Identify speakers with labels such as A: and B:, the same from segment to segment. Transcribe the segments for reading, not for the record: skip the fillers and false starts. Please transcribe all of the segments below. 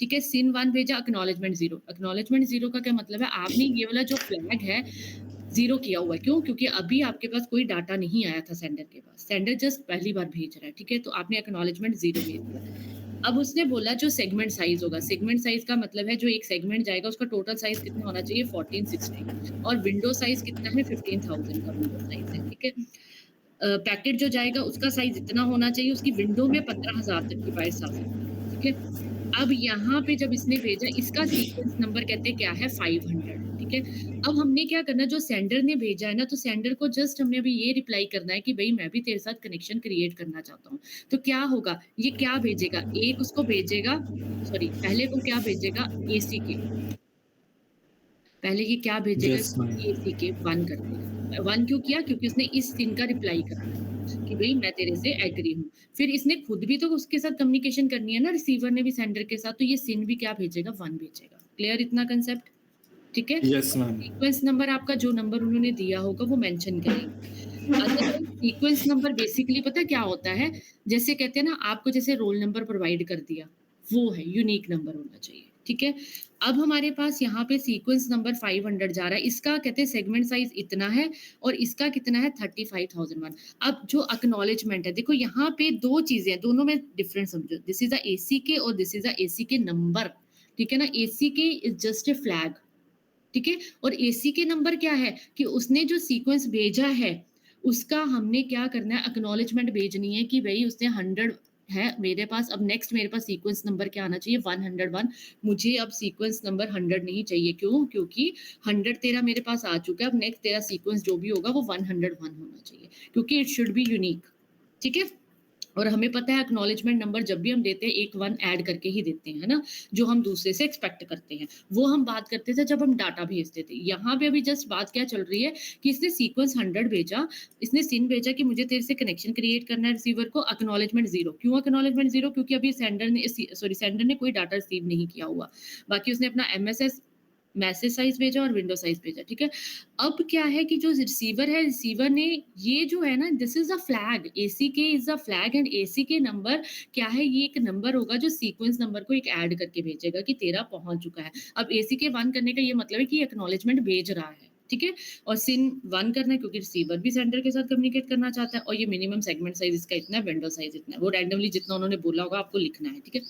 A: ठीक है, सिन 1 भेजा, एक्नॉलेजमेंट 0। एक्नॉलेजमेंट 0 का क्या मतलब है, आपने ये वाला जो फ्लैग है 0 किया हुआ है। क्यों? क्योंकि अभी आपके पास कोई डाटा नहीं आया था सेंडर के पास। सेंडर जस्ट पहली बार भेज रहा है, ठीक है? तो आपने एक्नॉलेजमेंट 0 भेज दिया। अब उसने बोला जो सेगमेंट साइज़ होगा, सेगमेंट साइज़ का मतलब है जो एक सेगमेंट जाएगा उसका टोटल साइज़ कितना होना चाहिए, 1460, और विंडो साइज़ कितना है, 15,000 का विंडो साइज़ है, ठीक है? पैकेट जो जाएगा उसका साइज़ इतना होना चाहिए, उसकी विंडो में 15,000 तक की बाइट्स आ सकती है, ठीक है? अब यहाँ पे जब इसने भेजा, इसका सीक्वेंस नंबर कहते हैं क्या है, 500, ठीक है? अब हमने क्या करना है, जो सेंडर ने भेजा है ना, तो सेंडर को जस्ट हमने अभी ये रिप्लाई करना है कि भई मैं भी तेरे साथ कनेक्शन क्रिएट करना चाहता हूँ। तो क्या होगा, ये क्या भेजेगा, एक उसको भेजेगा, सॉरी, पहले वो क्या भेजेगा, एसीके। पहले ये क्या भेजेगा,
B: यस
A: इसको
B: मैम।
A: एसीके 1 कर देगा। 1 क्यों किया? क्योंकि उसने इस सिन का रिप्लाई करना है कि भई मैं तेरे से एग्री हूँ। फिर इसने खुद भी तो उसके साथ कम्युनिकेशन करनी है ना, रिसीवर ने भी सेंडर के साथ, तो ये सिन भी क्या भेजेगा, 1 भेजेगा। क्लियर इतना कांसेप्ट? ठीक है?
B: यस
A: और
B: मैम।
A: सीक्वेंस नंबर आपका जो नंबर उन्होंने दिया होगा वो मेंशन करेंगे। अदरवाइज़ सीक्वेंस नंबर बेसिकली पता है क्या होता है? जैसे कहते हैं ना, आपको जैसे रोल नंबर प्रोवाइड कर दिया, वो है यूनिक नंबर होना चाहिए, ठीक है? अब हमारे पास यहाँ पे सीक्वेंस नंबर 500 जा रहा है, इसका कहते हैं सेगमेंट साइज़ इतना है और इसका कितना है, 35,001। अब जो एक्नॉलेजमेंट है, देखो यहाँ पे 2 चीज़ें हैं, दोनों में डिफरेंस समझो। दिस इज़ अ एसीके और दिस इज़ अ एसीके नंबर, ठीक है ना? एसीके इज़ जस्ट अ फ्लैग, ठीक है? और एसी के नंबर क्या है कि उसने जो सीक्वेंस भेजा है, उसका हमने क्या करना है, एक्नॉलेजमेंट भेजनी है कि भई उसने 100 है मेरे पास, अब नेक्स्ट मेरे पास सीक्वेंस नंबर क्या आना चाहिए, 101। मुझे अब सीक्वेंस नंबर 100 नहीं चाहिए, क्यों? क्योंकि 100 तेरा मेरे पास आ चुका है, अब नेक्स्ट तेरा सीक्वेंस जो भी होगा वो 101 होना चाहिए, क्योंकि इट शुड बी यूनिक, ठीक है? और हमें पता है एक्नॉलेजमेंट नंबर जब भी हम देते हैं, एक 1 ऐड करके ही देते हैं, है ना? जो हम दूसरे से एक्सपेक्ट करते हैं। वो हम बात करते थे जब हम डाटा भेजते थे। यहाँ पे अभी जस्ट बात क्या चल रही है कि इसने सीक्वेंस 100 भेजा, इसने सिन भेजा कि मुझे तेरे से कनेक्शन क्रिएट करना है रिसीवर को, एक्नॉलेजमेंट 0। क्यों एक्नॉलेजमेंट 0? क्योंकि अभी सेंडर ने कोई डाटा रिसीव नहीं किया हुआ। बाकी उसने अपना एमएसएस मैसेज साइज़ भेजा और विंडो साइज़ भेजा, ठीक है? अब क्या है कि जो रिसीवर है, रिसीवर ने ये जो है ना, this is a flag, ACK is a flag and ACK number क्या है, ये एक नंबर होगा जो सीक्वेंस नंबर को एक ऐड करके भेजेगा कि तेरा पहुँच चुका है। अब एसीके 1 करने का ये मतलब है कि ये एक्नॉलेजमेंट भेज रहा है, ठीक है? और सिन 1 करना है क्योंकि रिसीवर भी सेंडर के साथ कम्युनिकेट करना चाहता है, और ये मिनिमम सेगमेंट साइज़ इसका इतना है, विंडो साइज़ इतना है। वो रैंडमली जितना उन्होंने बोला होगा आपको लिखना है, ठीक है?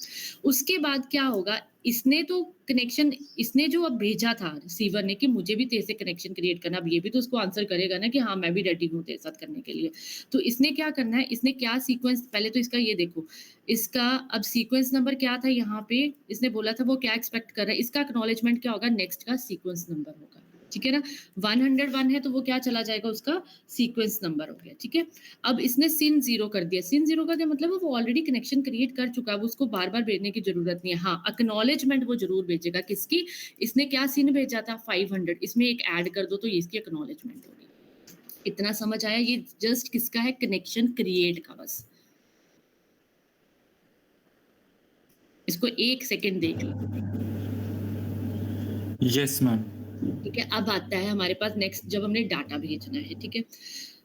A: उसके बाद क्या होगा, इसने तो कनेक्शन, इसने जो अब भेजा था रिसीवर ने कि मुझे भी तेरे से कनेक्शन क्रिएट करना, अब ये भी तो उसको आंसर करेगा ना कि हाँ, मैं भी रेडी हूँ तेरे साथ करने के लिए। तो इसने क्या करना है, इसने क्या सीक्वेंस, पहले तो इसका ये देखो, इसका अब सीक्वेंस नंबर क्या था यहाँ पे, इसने बोला था वो क्या एक्सपेक्ट कर रहा है, इसका एक्नॉलेजमेंट क्या होगा, नेक्स्ट का सीक्वेंस नंबर होगा, ठीक है ना? 101 है तो वो क्या चला जाएगा, उसका सीक्वेंस नंबर हो गया, ठीक है? अब इसने सिन 0 कर दिया। सिन 0 का क्या मतलब है, वो ऑलरेडी कनेक्शन क्रिएट कर चुका है, अब उसको बार-बार भेजने की ज़रूरत नहीं है। हाँ, एक्नॉलेजमेंट वो ज़रूर भेजेगा, किसकी? इसने क्या सिन भेजा था, 500, इसमें एक ऐड कर दो तो ये इसकी एक्नॉलेजमेंट होगी। इतना समझ आया? ये जस्ट किसका है, कनेक्शन क्रिएट का बस। इसको 1 सेकंड देख लो,
B: यस मैम।
A: ठीक है? अब आता है हमारे पास नेक्स्ट, जब हमने डाटा भेजना है, ठीक है?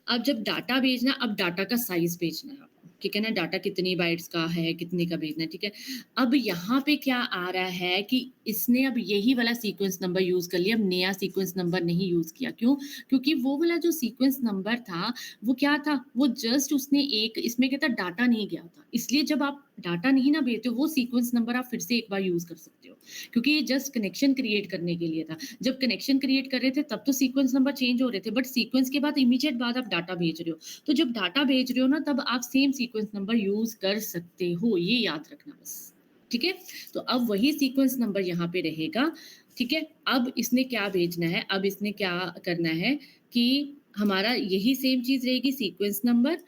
A: अब जब डाटा भेजना, अब डाटा का साइज़ भेजना है आपको, ठीक है ना? डाटा कितनी बाइट्स का है, कितने का भेजना है, ठीक है? अब यहाँ पे क्या आ रहा है कि इसने अब यही वाला सीक्वेंस नंबर यूज़ कर लिया, अब नया सीक्वेंस नंबर नहीं यूज़ किया। क्यों? क्योंकि वो वाला जो सीक्वेंस नंबर था, वो क्या था? वो जस्ट उसने एक इसमें क्या था, डाटा नहीं गया था। इसलिए जब आप डाटा नहीं ना भेजते हो, वो सीक्वेंस नंबर आप फिर से एक बार यूज़ कर सकते हो। क्योंकि ये जस्ट कनेक्शन क्रिएट करने के लिए था। जब कनेक्शन क्रिएट कर रहे थे तब तो सीक्वेंस नंबर चेंज हो रहे थे, बट सीक्वेंस के बाद इमीडिएट बाद आप डाटा भेज रहे हो। तो जब डाटा भेज रहे हो ना, तब आप सेम सीक्वेंस नंबर यूज़ कर सकते हो, ये याद रखना बस। ठीक है? तो अब वही सीक्वेंस नंबर यहाँ पे रहेगा, ठीक है? अब इसने क्या भेजना है, अब इसने क्या करना है कि हमारा यही सेम चीज़ रहेगी, सीक्वेंस नंबर,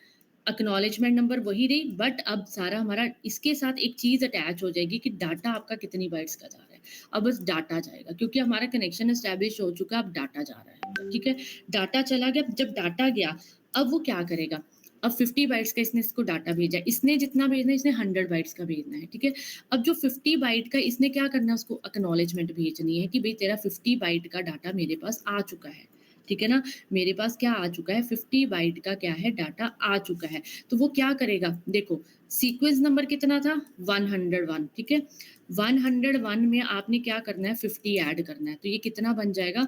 A: एक्नॉलेजमेंट नंबर वही रही, बट अब सारा हमारा इसके साथ एक चीज़ अटैच हो जाएगी कि डाटा आपका कितनी बाइट्स का जा रहा है। अब बस डाटा जाएगा क्योंकि हमारा कनेक्शन एस्टैब्लिश हो चुका है, अब डाटा जा रहा है, ठीक है? डाटा चला गया, जब डाटा गया, अब वो क्या करेगा? अब 50 बाइट्स का इसने इसको डाटा भेजा, इसने जितना भेजना है, इसने 100 बाइट्स का भेजना है, ठीक है? अब जो 50 बाइट का इसने क्या करना है, उसको एक्नॉलेजमेंट भेजनी है कि भई तेरा 50 बाइट का डाटा मेरे पास आ चुका है, ठीक है ना? मेरे पास क्या आ चुका है, 50 बाइट का क्या है, डाटा आ चुका है। तो वो क्या करेगा, देखो सीक्वेंस नंबर कितना था, 101, ठीक है? 101 में आपने क्या करना है 50 ऐड करना है, तो ये कितना बन जाएगा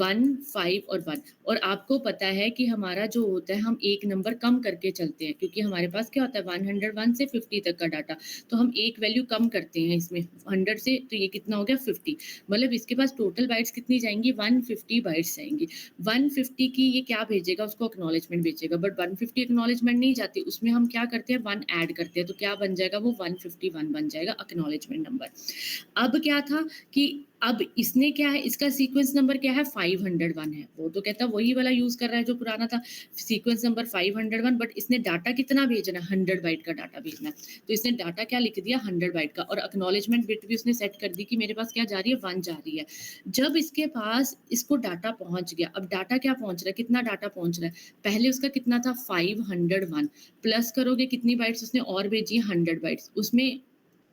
A: 1, 5 और 1 और आपको पता है कि हमारा जो होता है हम एक नंबर कम करके चलते हैं क्योंकि हमारे पास क्या होता है 101 से 50 तक का डाटा, तो हम एक वैल्यू कम करते हैं इसमें 100 से तो ये कितना हो गया 50 मतलब इसके पास टोटल बाइट्स कितनी जाएँगी 150 बाइट्स जाएँगी। 150 की ये क्या भेजेगा उसको एक्नॉलेजमेंट भेजेगा बट 150 एक्नॉलेजमेंट नहीं जाती, उसमें हम क्या करते हैं 1 ऐड करते हैं, तो क्या बन जाएगा वो 151 बन जाएगा एक्नॉलेजमेंट नंबर। अब क्या था कि अब इसने क्या है इसका सीक्वेंस नंबर क्या है 501 है। वो तो कहता है वही वाला यूज़ कर रहा है जो पुराना था। सीक्वेंस नंबर 501 बट इसने डाटा कितना भेजना है 100 बाइट का डाटा भेजना है। तो इसने डाटा क्या लिख दिया 100 बाइट का और एक्नॉलेजमेंट बिट भी उसने सेट कर दी कि मेरे पास क्या जा रही है 1 जा रही है। जब इसके पास इसको डाटा पहुँच गया, अब डाटा क्या पहुँच रहा है, कितना डाटा पहुँच रहा है? पहले उसका कितना था 501 प्लस करोगे कितनी बाइट्स उसने और भेजी है 100 बाइट्स। उसमें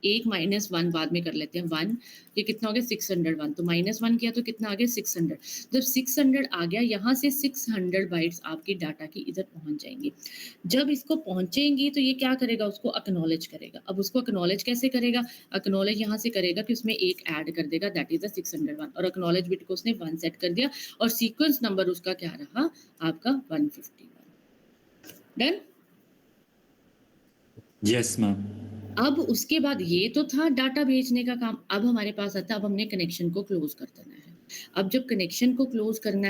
A: 1 माइनस 1 बाद में कर लेते हैं 1 ये कितना हो गया 601 तो -1 किया तो कितना आ गया 600 जब 600 आ गया यहाँ से 600 बाइट्स आपकी डाटा की इधर पहुँच जाएँगी। जब इसको पहुँचेंगी तो ये क्या करेगा उसको एक्नॉलेज करेगा। अब उसको एक्नॉलेज कैसे करेगा? एक्नॉलेज यहाँ से करेगा कि उसमें 1 ऐड कर देगा दैट इज़ द 601 और एक्नॉलेज बिट को उसने 1 सेट कर दिया और सीक्वेंस नंबर उसका क्या रहा आपका 151 डन?
B: Yes ma'am.
A: अब उसके बाद ये तो था डाटा भेजने का काम, अब हमारे पास आता है अब हमने कनेक्शन को क्लोज़ कर देना है। अब जब कनेक्शन को क्लोज़ करना